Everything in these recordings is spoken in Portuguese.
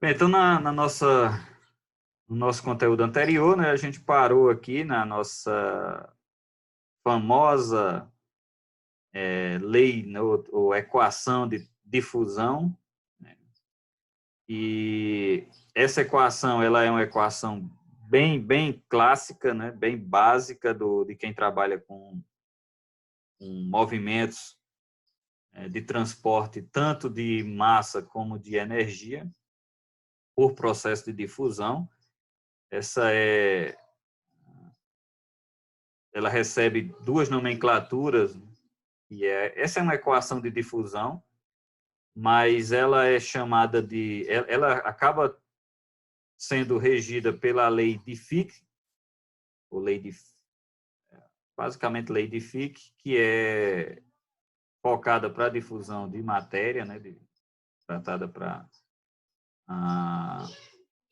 Bem, então, no nosso conteúdo anterior, né, a gente parou aqui na nossa famosa lei, né, ou equação de difusão, né, e essa equação ela é uma equação bem clássica, né, bem básica de quem trabalha com movimentos de transporte, tanto de massa como de energia, por processo de difusão. Ela recebe duas nomenclaturas, essa é uma equação de difusão, mas ela é chamada ela acaba sendo regida pela lei de Fick, ou basicamente lei de Fick, que é focada para a difusão de matéria, né, tratada para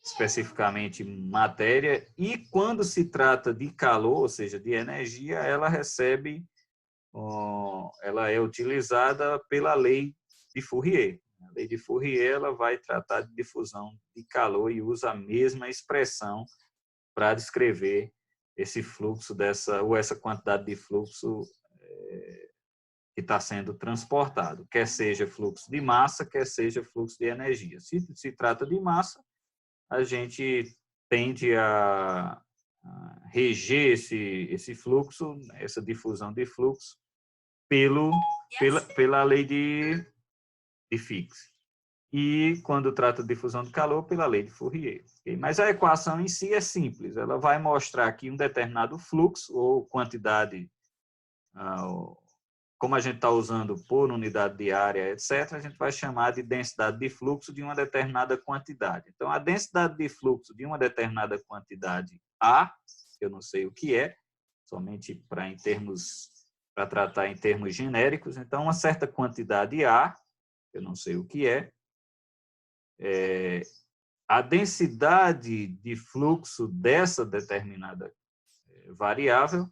especificamente matéria, e quando se trata de calor, ou seja, de energia, ela é utilizada pela lei de Fourier. A lei de Fourier ela vai tratar de difusão de calor e usa a mesma expressão para descrever esse fluxo ou essa quantidade de fluxo que está sendo transportado, quer seja fluxo de massa, quer seja fluxo de energia. Se trata de massa, a gente tende a reger esse fluxo, essa difusão de fluxo, pela lei de Fick. E, quando trata de difusão de calor, pela lei de Fourier. Okay? Mas a equação em si é simples. Ela vai mostrar que um determinado fluxo ou quantidade, como a gente está usando por unidade de área, etc., a gente vai chamar de densidade de fluxo de uma determinada quantidade. Então, a densidade de fluxo de uma determinada quantidade A, eu não sei o que é, somente para tratar em termos genéricos. Então, uma certa quantidade A, eu não sei o que a densidade de fluxo dessa determinada variável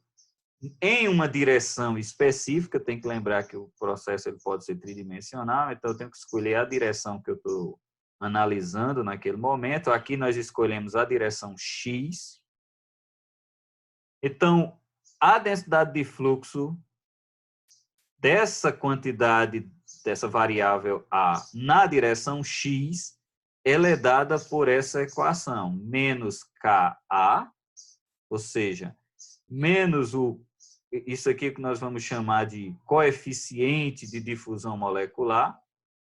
em uma direção específica. Tem que lembrar que o processo ele pode ser tridimensional, então eu tenho que escolher a direção que eu estou analisando naquele momento. Aqui nós escolhemos a direção X. Então, a densidade de fluxo dessa quantidade, dessa variável A na direção X, ela é dada por essa equação, menos KA, ou seja, menos isso aqui que nós vamos chamar de coeficiente de difusão molecular.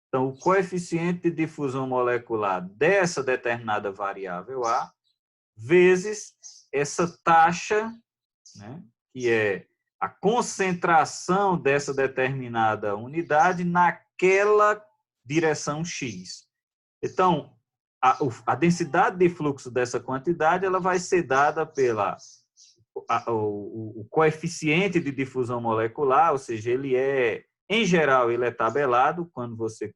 Então, o coeficiente de difusão molecular dessa determinada variável A, vezes essa taxa, né, que é a concentração dessa determinada unidade naquela direção X. Então, a densidade de fluxo dessa quantidade ela vai ser dada o coeficiente de difusão molecular, ou seja, em geral, ele é tabelado quando você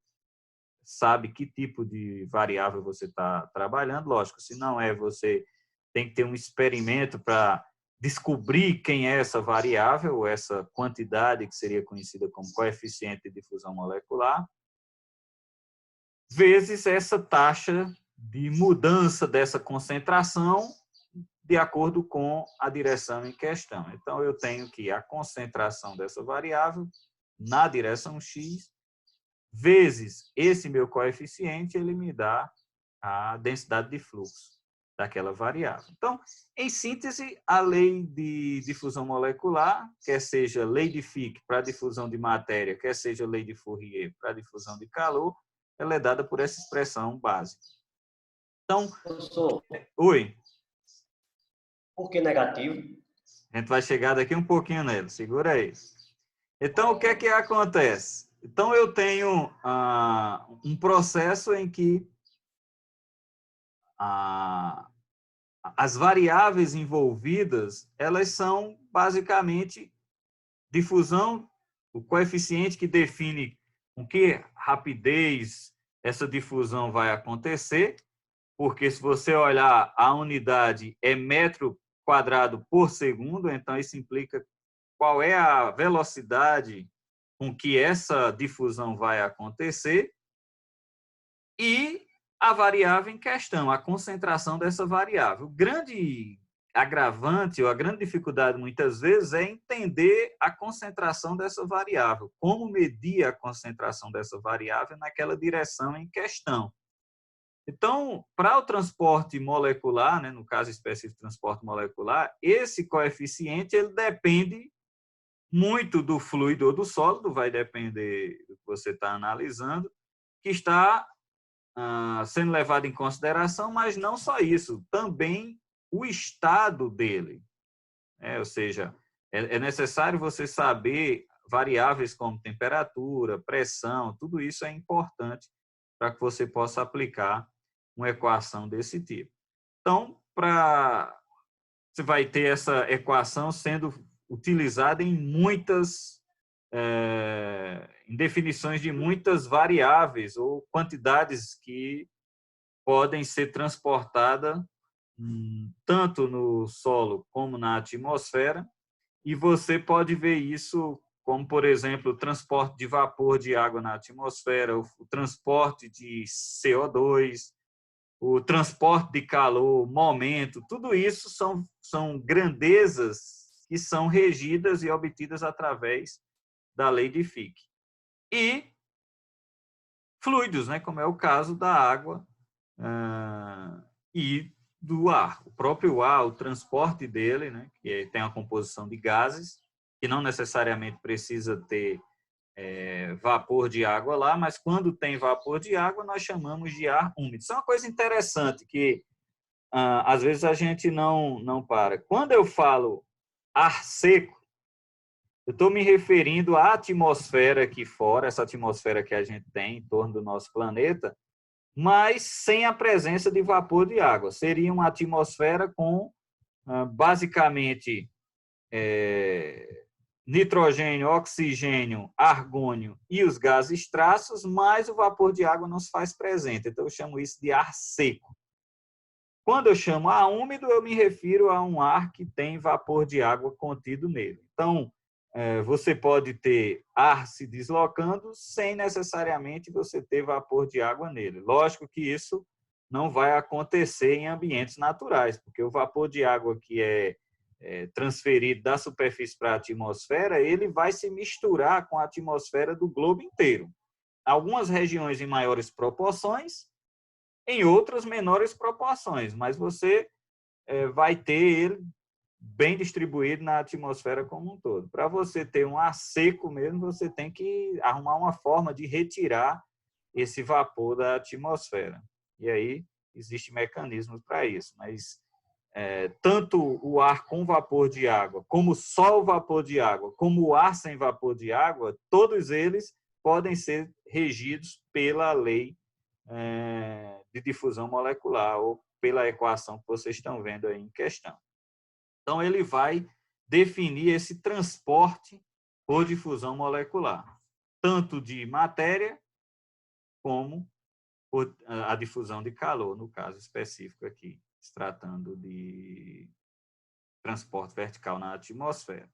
sabe que tipo de variável você está trabalhando. Lógico, se não você tem que ter um experimento para descobrir quem é essa variável, ou essa quantidade que seria conhecida como coeficiente de difusão molecular, vezes essa taxa de mudança dessa concentração de acordo com a direção em questão. Então, eu tenho que a concentração dessa variável na direção X, vezes esse meu coeficiente, ele me dá a densidade de fluxo daquela variável. Então, em síntese, a lei de difusão molecular, quer seja lei de Fick para difusão de matéria, quer seja lei de Fourier para difusão de calor, ela é dada por essa expressão básica. Então, professor, oi. Por que negativo? A gente vai chegar daqui um pouquinho nele, segura aí. Então, o que é que acontece? Então, eu tenho um processo em que as variáveis envolvidas, elas são basicamente difusão, o coeficiente que define com que rapidez essa difusão vai acontecer, porque se você olhar a unidade é metro quadrado por segundo, então isso implica qual é a velocidade com que essa difusão vai acontecer, e a variável em questão, a concentração dessa variável. O grande agravante, ou a grande dificuldade, muitas vezes, é entender a concentração dessa variável, como medir a concentração dessa variável naquela direção em questão. Então, para o transporte molecular, né, no caso específico transporte molecular, esse coeficiente ele depende muito do fluido ou do sólido, vai depender do que você está analisando, que está sendo levado em consideração, mas não só isso, também o estado dele. Ou seja, é necessário você saber variáveis como temperatura, pressão, tudo isso é importante para que você possa aplicar uma equação desse tipo. Então, você vai ter essa equação sendo utilizada em em definições de muitas variáveis ou quantidades que podem ser transportadas tanto no solo como na atmosfera, e você pode ver isso como, por exemplo, o transporte de vapor de água na atmosfera, o transporte de CO2, o transporte de calor, momento, tudo isso são grandezas que são regidas e obtidas através da lei de Fick. E fluidos, né, como é o caso da água e do ar. O próprio ar, o transporte dele, né, que tem a composição de gases, que não necessariamente precisa ter vapor de água lá, mas quando tem vapor de água, nós chamamos de ar úmido. Isso é uma coisa interessante que às vezes a gente não para. Quando eu falo ar seco, eu estou me referindo à atmosfera aqui fora, essa atmosfera que a gente tem em torno do nosso planeta, mas sem a presença de vapor de água. Seria uma atmosfera com, basicamente, nitrogênio, oxigênio, argônio e os gases traços, mas o vapor de água não se faz presente. Então, eu chamo isso de ar seco. Quando eu chamo ar úmido, eu me refiro a um ar que tem vapor de água contido nele. Então, você pode ter ar se deslocando sem necessariamente você ter vapor de água nele. Lógico que isso não vai acontecer em ambientes naturais, porque o vapor de água que é transferido da superfície para a atmosfera, ele vai se misturar com a atmosfera do globo inteiro. Algumas regiões em maiores proporções, em outras menores proporções, mas você vai ter ele bem distribuído na atmosfera como um todo. Para você ter um ar seco mesmo, você tem que arrumar uma forma de retirar esse vapor da atmosfera. E aí existem mecanismos para isso, mas tanto o ar com vapor de água, como só o vapor de água, como o ar sem vapor de água, todos eles podem ser regidos pela lei de difusão molecular ou pela equação que vocês estão vendo aí em questão. Então, ele vai definir esse transporte por difusão molecular, tanto de matéria como por a difusão de calor, no caso específico aqui, se tratando de transporte vertical na atmosfera.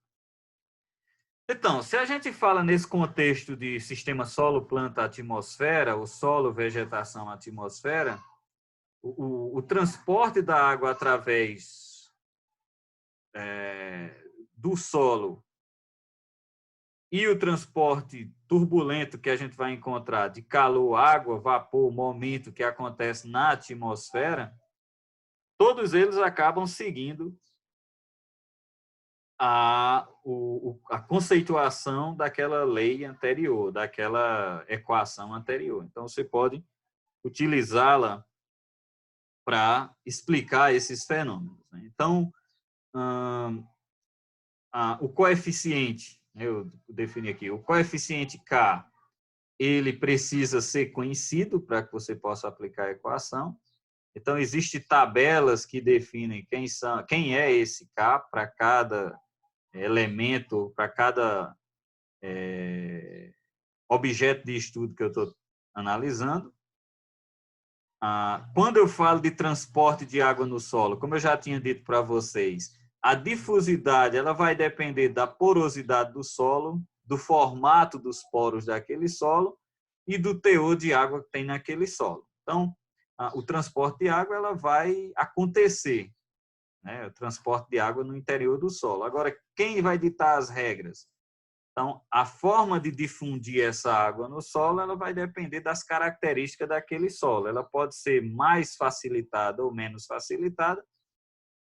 Então, se a gente fala nesse contexto de sistema solo-planta-atmosfera, o solo, vegetação, atmosfera, o transporte da água através do solo e o transporte turbulento que a gente vai encontrar de calor, água, vapor, momento que acontece na atmosfera, todos eles acabam seguindo a conceituação daquela lei anterior, daquela equação anterior. Então, você pode utilizá-la para explicar esses fenômenos. Então, o coeficiente, eu defini aqui, o coeficiente K, ele precisa ser conhecido para que você possa aplicar a equação. Então, existem tabelas que definem quem é esse K para cada elemento, para cada objeto de estudo que eu estou analisando. Quando eu falo de transporte de água no solo, como eu já tinha dito para vocês, a difusidade ela vai depender da porosidade do solo, do formato dos poros daquele solo e do teor de água que tem naquele solo. Então, o transporte de água ela vai acontecer, né? O transporte de água no interior do solo. Agora, quem vai ditar as regras? Então, a forma de difundir essa água no solo, ela vai depender das características daquele solo. Ela pode ser mais facilitada ou menos facilitada,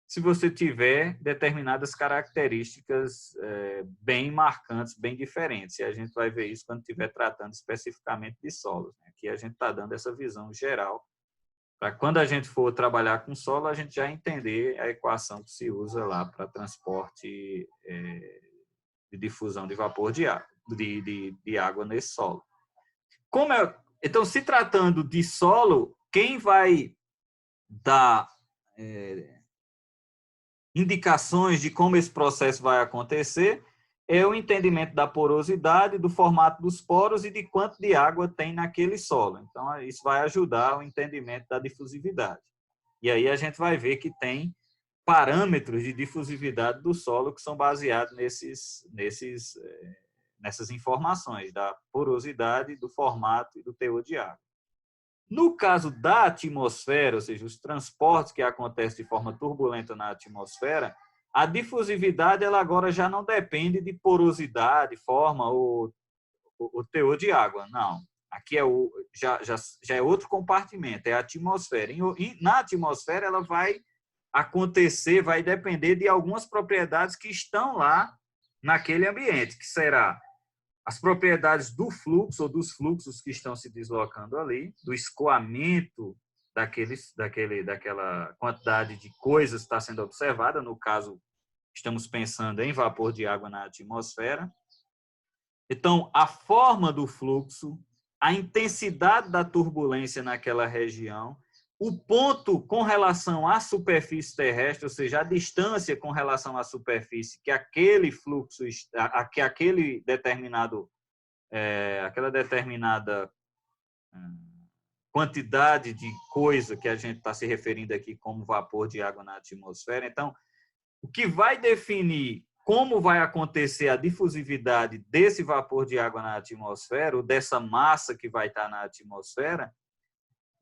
se você tiver determinadas características bem marcantes, bem diferentes. E a gente vai ver isso quando estiver tratando especificamente de solos, né? Aqui a gente está dando essa visão geral, para quando a gente for trabalhar com solo, a gente já entender a equação que se usa lá para transporte de difusão de vapor de água, de água nesse solo. Então, se tratando de solo, quem vai dar indicações de como esse processo vai acontecer é o entendimento da porosidade, do formato dos poros e de quanto de água tem naquele solo. Então, isso vai ajudar o entendimento da difusividade. E aí a gente vai ver que tem parâmetros de difusividade do solo que são baseados nessas informações da porosidade, do formato e do teor de água. No caso da atmosfera, ou seja, os transportes que acontecem de forma turbulenta na atmosfera, a difusividade ela agora já não depende de porosidade, forma ou teor de água, não. Aqui já é outro compartimento, é a atmosfera. Na atmosfera ela vai acontecer, vai depender de algumas propriedades que estão lá naquele ambiente, que será as propriedades do fluxo ou dos fluxos que estão se deslocando ali, do escoamento daquela quantidade de coisas que está sendo observada, no caso, estamos pensando em vapor de água na atmosfera. Então, a forma do fluxo, a intensidade da turbulência naquela região, o ponto com relação à superfície terrestre, ou seja, a distância com relação à superfície que aquele fluxo, que aquela determinada quantidade de coisa que a gente está se referindo aqui como vapor de água na atmosfera. Então, o que vai definir como vai acontecer a difusividade desse vapor de água na atmosfera, ou dessa massa que vai estar na atmosfera,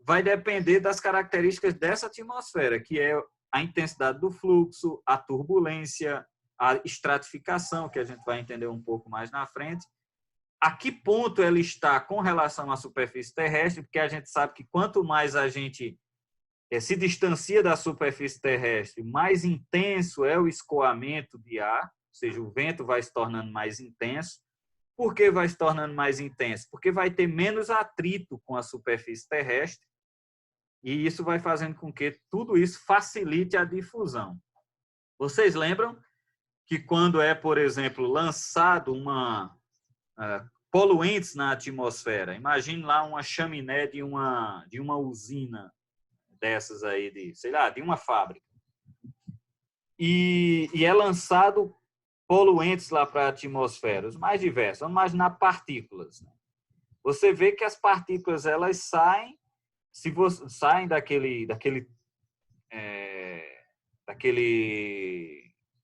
vai depender das características dessa atmosfera, que é a intensidade do fluxo, a turbulência, a estratificação, que a gente vai entender um pouco mais na frente. A que ponto ela está com relação à superfície terrestre, porque a gente sabe que quanto mais a gente se distancia da superfície terrestre, mais intenso é o escoamento de ar, ou seja, o vento vai se tornando mais intenso. Por que vai se tornando mais intenso? Porque vai ter menos atrito com a superfície terrestre, e isso vai fazendo com que tudo isso facilite a difusão. Vocês lembram que quando é, por exemplo, lançado poluentes na atmosfera, imagine lá uma chaminé de uma usina dessas aí, de uma fábrica, e é lançado poluentes lá para a atmosfera, os mais diversos. Vamos imaginar partículas, né? Você vê que as partículas elas saem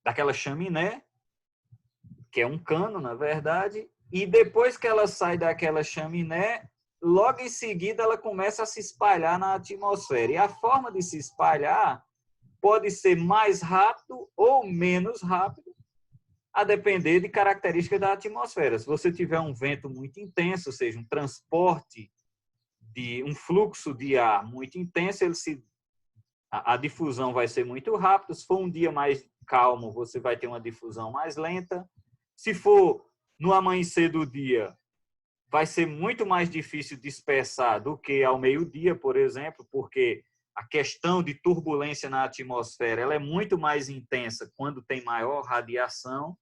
daquela chaminé, que é um cano, na verdade, e depois que ela sai daquela chaminé, logo em seguida ela começa a se espalhar na atmosfera. E a forma de se espalhar pode ser mais rápido ou menos rápido, a depender de características da atmosfera. Se você tiver um vento muito intenso, ou seja, um transporte de um fluxo de ar muito intenso, a difusão vai ser muito rápida. Se for um dia mais calmo, você vai ter uma difusão mais lenta. Se for no amanhecer do dia, vai ser muito mais difícil dispersar do que ao meio-dia, por exemplo, porque a questão de turbulência na atmosfera ela é muito mais intensa quando tem maior radiação.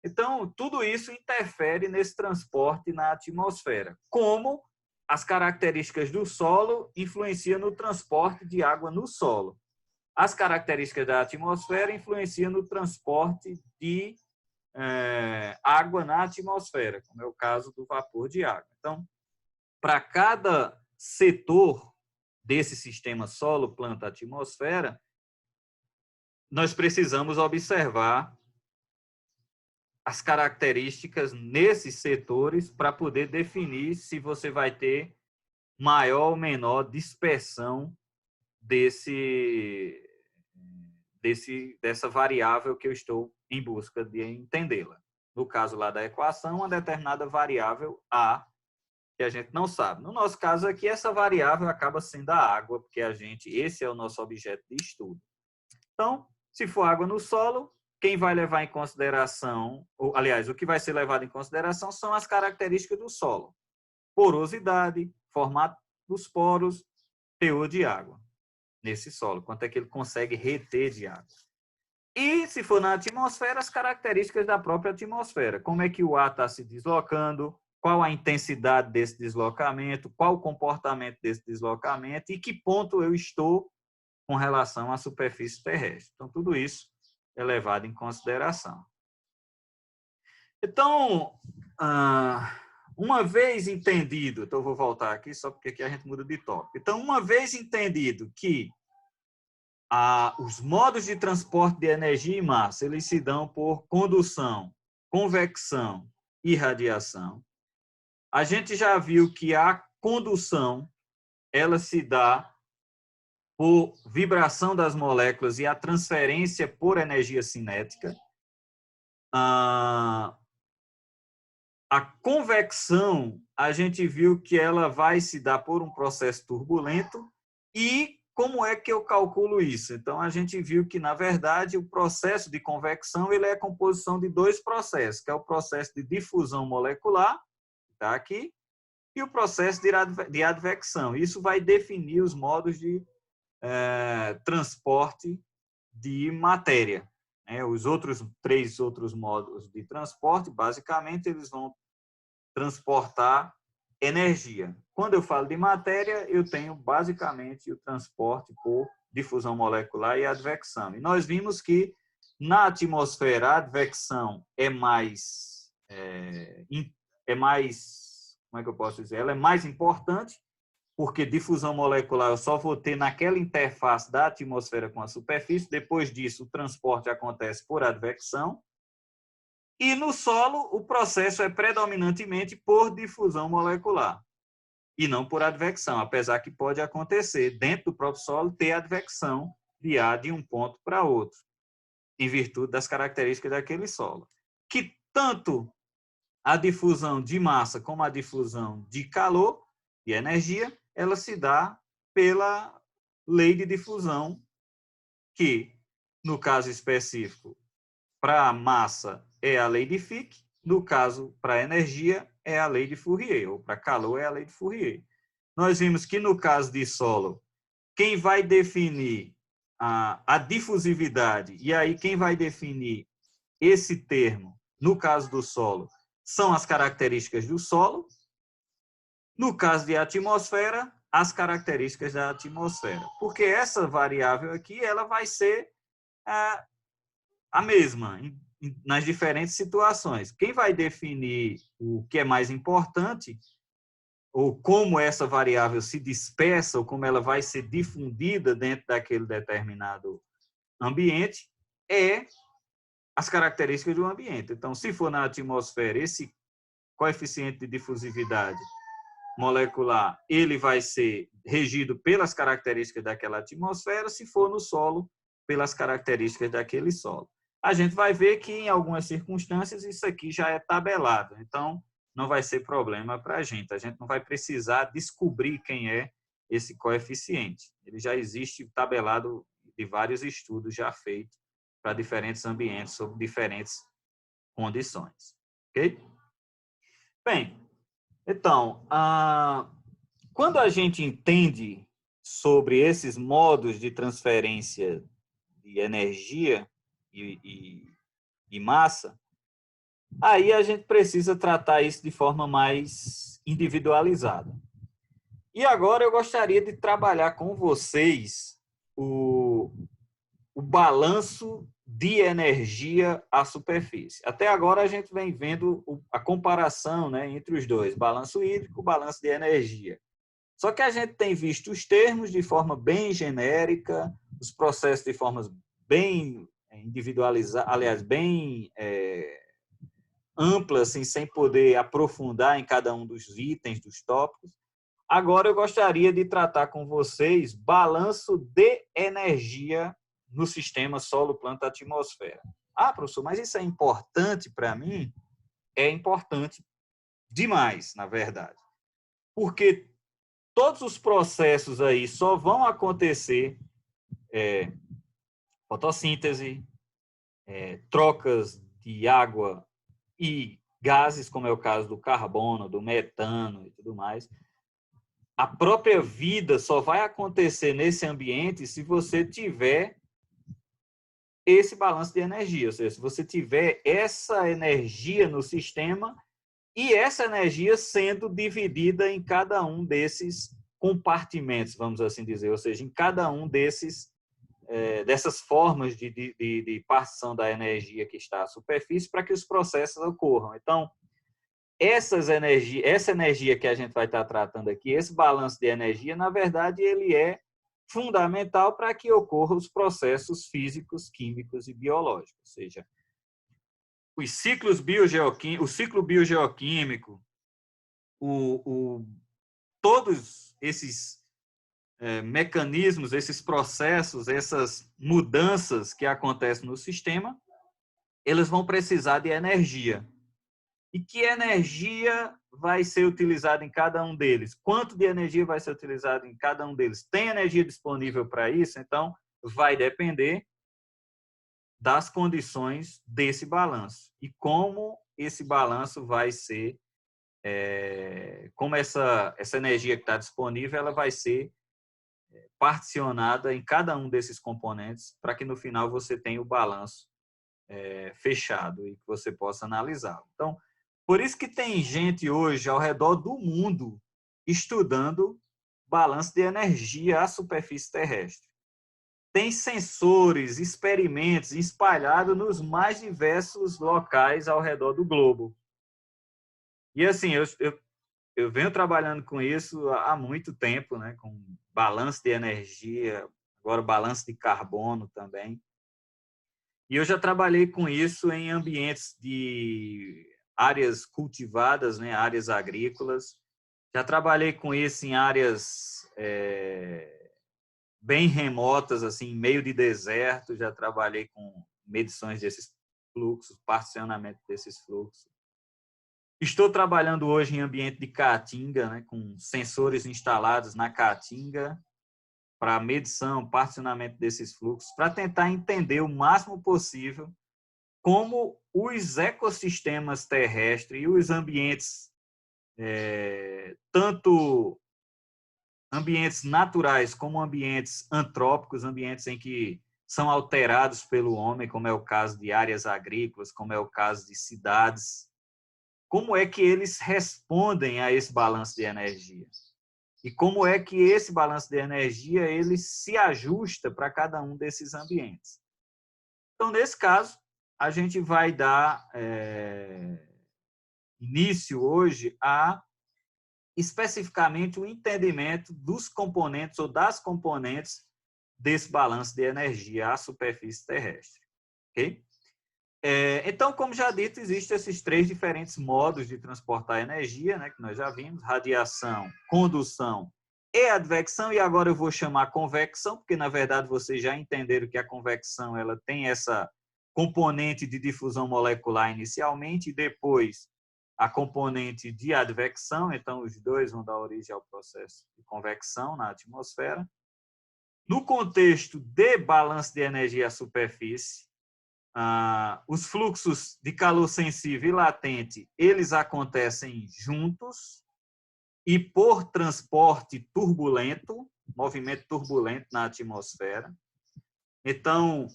Então, tudo isso interfere nesse transporte na atmosfera. Como as características do solo influenciam no transporte de água no solo. As características da atmosfera influenciam no transporte de água na atmosfera, como é o caso do vapor de água. Então, para cada setor desse sistema solo, planta, atmosfera, nós precisamos observar as características nesses setores para poder definir se você vai ter maior ou menor dispersão dessa variável que eu estou em busca de entendê-la. No caso lá da equação, uma determinada variável A, que a gente não sabe. No nosso caso aqui, essa variável acaba sendo a água, porque esse é o nosso objeto de estudo. Então, se for água no solo, quem vai levar em consideração, aliás, o que vai ser levado em consideração são as características do solo. Porosidade, formato dos poros, teor de água nesse solo, quanto é que ele consegue reter de água. E, se for na atmosfera, as características da própria atmosfera. Como é que o ar está se deslocando, qual a intensidade desse deslocamento, qual o comportamento desse deslocamento e que ponto eu estou com relação à superfície terrestre. Então, tudo isso é levado em consideração. Então, uma vez entendido, então eu vou voltar aqui só porque aqui a gente muda de tópico. Então, uma vez entendido que os modos de transporte de energia e massa, eles se dão por condução, convecção e radiação, a gente já viu que a condução, ela se dá por vibração das moléculas e a transferência por energia cinética. A convecção, a gente viu que ela vai se dar por um processo turbulento. E como é que eu calculo isso? Então, a gente viu que, na verdade, o processo de convecção ele é a composição de dois processos, que é o processo de difusão molecular, que está aqui, e o processo de advecção. Isso vai definir os modos de transporte de matéria. Os três outros modos de transporte, basicamente, eles vão transportar energia. Quando eu falo de matéria, eu tenho basicamente o transporte por difusão molecular e advecção. E nós vimos que na atmosfera a advecção é mais, como é que eu posso dizer? Ela é mais importante, porque difusão molecular eu só vou ter naquela interface da atmosfera com a superfície. Depois disso, o transporte acontece por advecção. E no solo, o processo é predominantemente por difusão molecular e não por advecção, apesar que pode acontecer dentro do próprio solo ter advecção de ar de um ponto para outro, em virtude das características daquele solo. Que tanto a difusão de massa como a difusão de calor e energia, ela se dá pela lei de difusão, que, no caso específico, para a massa é a lei de Fick, no caso, para a energia, é a lei de Fourier, ou para calor é a lei de Fourier. Nós vimos que, no caso de solo, quem vai definir a difusividade, e aí quem vai definir esse termo, no caso do solo, são as características do solo. No caso de atmosfera, as características da atmosfera. Porque essa variável aqui, ela vai ser a mesma nas diferentes situações. Quem vai definir o que é mais importante, ou como essa variável se dispersa, ou como ela vai ser difundida dentro daquele determinado ambiente, é as características do ambiente. Então, se for na atmosfera, esse coeficiente de difusividade molecular, ele vai ser regido pelas características daquela atmosfera, se for no solo, pelas características daquele solo. A gente vai ver que, em algumas circunstâncias, isso aqui já é tabelado. Então, não vai ser problema para a gente. A gente não vai precisar descobrir quem é esse coeficiente. Ele já existe tabelado de vários estudos já feitos para diferentes ambientes, sob diferentes condições. Ok? Bem, então, quando a gente entende sobre esses modos de transferência de energia e massa, aí a gente precisa tratar isso de forma mais individualizada. E agora eu gostaria de trabalhar com vocês o balanço de energia à superfície. Até agora a gente vem vendo a comparação, né, entre os dois, balanço hídrico, balanço de energia. Só que a gente tem visto os termos de forma bem genérica, os processos de forma bem individualizada, aliás, bem ampla, assim, sem poder aprofundar em cada um dos itens, dos tópicos. Agora eu gostaria de tratar com vocês balanço de energia no sistema solo, planta, atmosfera. Ah, professor, mas isso é importante para mim? É importante demais, na verdade. Porque todos os processos aí só vão acontecer fotossíntese, trocas de água e gases, como é o caso do carbono, do metano e tudo mais. A própria vida só vai acontecer nesse ambiente se você tiver esse balanço de energia, ou seja, se você tiver essa energia no sistema e essa energia sendo dividida em cada um desses compartimentos, vamos assim dizer, ou seja, em cada um dessas formas de partição da energia que está à superfície para que os processos ocorram. Então, essa energia que a gente vai estar tratando aqui, esse balanço de energia, na verdade, ele é fundamental para que ocorram os processos físicos, químicos e biológicos, ou seja, os ciclos biogeoquímicos, o ciclo biogeoquímico, todos esses mecanismos, esses processos, essas mudanças que acontecem no sistema, eles vão precisar de energia. E que energia vai ser utilizada em cada um deles? Quanto de energia vai ser utilizado em cada um deles? Tem energia disponível para isso? Então, vai depender das condições desse balanço. E como esse balanço vai ser, como essa energia que está disponível, ela vai ser particionada em cada um desses componentes para que no final você tenha o balanço fechado e que você possa analisá-lo. Então, por isso que tem gente hoje ao redor do mundo estudando balanço de energia à superfície terrestre. Tem sensores, experimentos espalhados nos mais diversos locais ao redor do globo. E assim, eu venho trabalhando com isso há muito tempo, né, com balanço de energia, agora balanço de carbono também. E eu já trabalhei com isso em ambientes de áreas cultivadas, né, áreas agrícolas. Já trabalhei com isso em áreas bem remotas, assim, em meio de deserto. Já trabalhei com medições desses fluxos, particionamento desses fluxos. Estou trabalhando hoje em ambiente de caatinga, né, com sensores instalados na caatinga para medição, particionamento desses fluxos, para tentar entender o máximo possível como os ecossistemas terrestres e os ambientes, tanto ambientes naturais como ambientes antrópicos, ambientes em que são alterados pelo homem, como é o caso de áreas agrícolas, como é o caso de cidades, como é que eles respondem a esse balanço de energia? E como é que esse balanço de energia ele se ajusta para cada um desses ambientes? Então, nesse caso, a gente vai dar início hoje a especificamente o entendimento dos componentes ou das componentes desse balanço de energia à superfície terrestre. Ok? Então, como já dito, existem esses três diferentes modos de transportar energia, né, que nós já vimos: radiação, condução e advecção. E agora eu vou chamar convecção, porque, na verdade, vocês já entenderam que a convecção ela tem essa componente de difusão molecular inicialmente e depois a componente de advecção. Então, os dois vão dar origem ao processo de convecção na atmosfera. No contexto de balanço de energia à superfície, os fluxos de calor sensível e latente, eles acontecem juntos e por transporte turbulento, movimento turbulento na atmosfera. Então,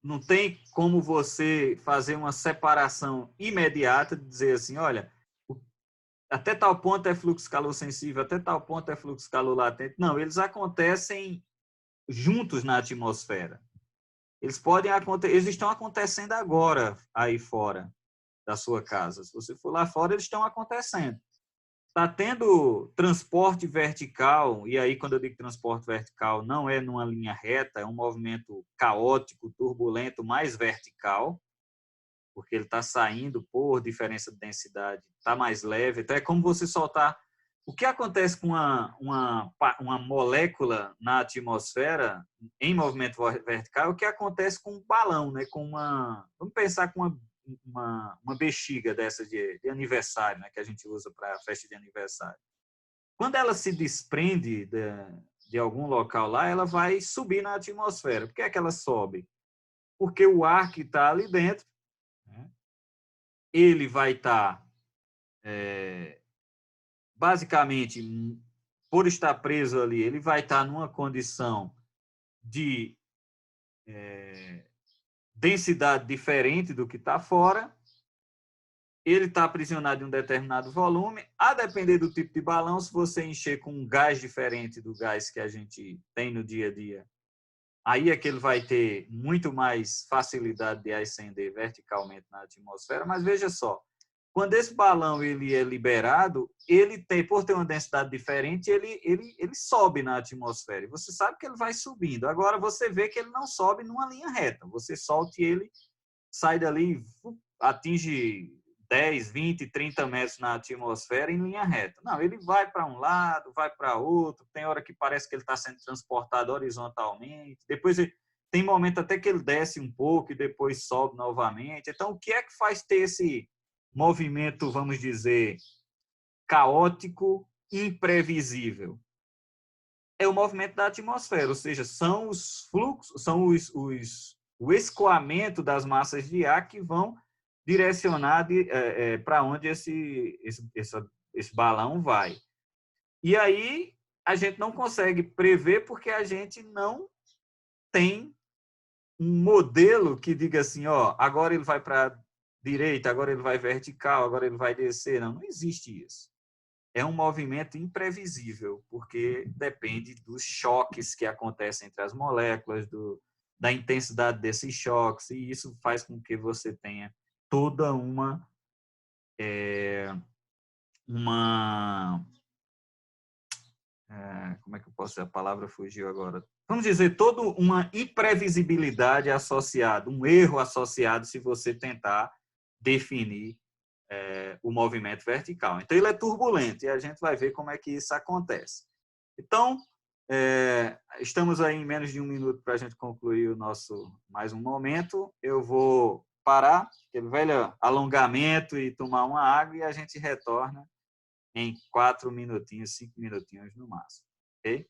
não tem como você fazer uma separação imediata de dizer assim, olha, até tal ponto é fluxo calor sensível, até tal ponto é fluxo calor latente. Não, eles acontecem juntos na atmosfera. Eles estão acontecendo agora aí fora da sua casa. Se você for lá fora, eles estão acontecendo. Está tendo transporte vertical, e aí quando eu digo transporte vertical, não é numa linha reta, é um movimento caótico, turbulento, mais vertical. porque ele está saindo por diferença de densidade, está mais leve. Então, é como você soltar. O que acontece com uma molécula na atmosfera em movimento vertical é o que acontece com um balão, né? Vamos pensar com uma bexiga dessa de aniversário, né? Que a gente usa para festa de aniversário. Quando ela se desprende de algum local lá, ela vai subir na atmosfera. Por que é que ela sobe? Porque o ar que está ali dentro, né, ele vai estar, basicamente, por estar preso ali, ele vai estar numa condição de densidade diferente do que está fora. Ele está aprisionado em um determinado volume. A depender do tipo de balão, se você encher com um gás diferente do gás que a gente tem no dia a dia, aí é que ele vai ter muito mais facilidade de ascender verticalmente na atmosfera. Mas veja só, quando esse balão ele é liberado, ele tem, por ter uma densidade diferente, ele sobe na atmosfera. E você sabe que ele vai subindo. Agora você vê que ele não sobe numa linha reta. Você solta e ele sai dali, atinge 10, 20, 30 metros na atmosfera em linha reta. Não, ele vai para um lado, vai para outro, tem hora que parece que ele está sendo transportado horizontalmente, depois tem momento até que ele desce um pouco e depois sobe novamente. Então, o que é que faz ter esse movimento, vamos dizer, caótico, imprevisível? É o movimento da atmosfera, ou seja, são os fluxos, são o escoamento das massas de ar que vão direcionar para onde esse balão vai. E aí a gente não consegue prever porque a gente não tem um modelo que diga assim, ó, agora ele vai para a direita, agora ele vai vertical, agora ele vai descer. Não existe isso. É um movimento imprevisível, porque depende dos choques que acontecem entre as moléculas, da intensidade desses choques, e isso faz com que você tenha toda como é que eu posso dizer? A palavra fugiu agora. Vamos dizer, toda uma imprevisibilidade associada, um erro associado se você tentar definir o movimento vertical. Então, ele é turbulento e a gente vai ver como é que isso acontece. Então, estamos aí em menos de um minuto para a gente concluir o nosso mais um momento. Eu vou parar, aquele velho alongamento e tomar uma água e a gente retorna em 4 minutinhos, 5 minutinhos no máximo. Ok?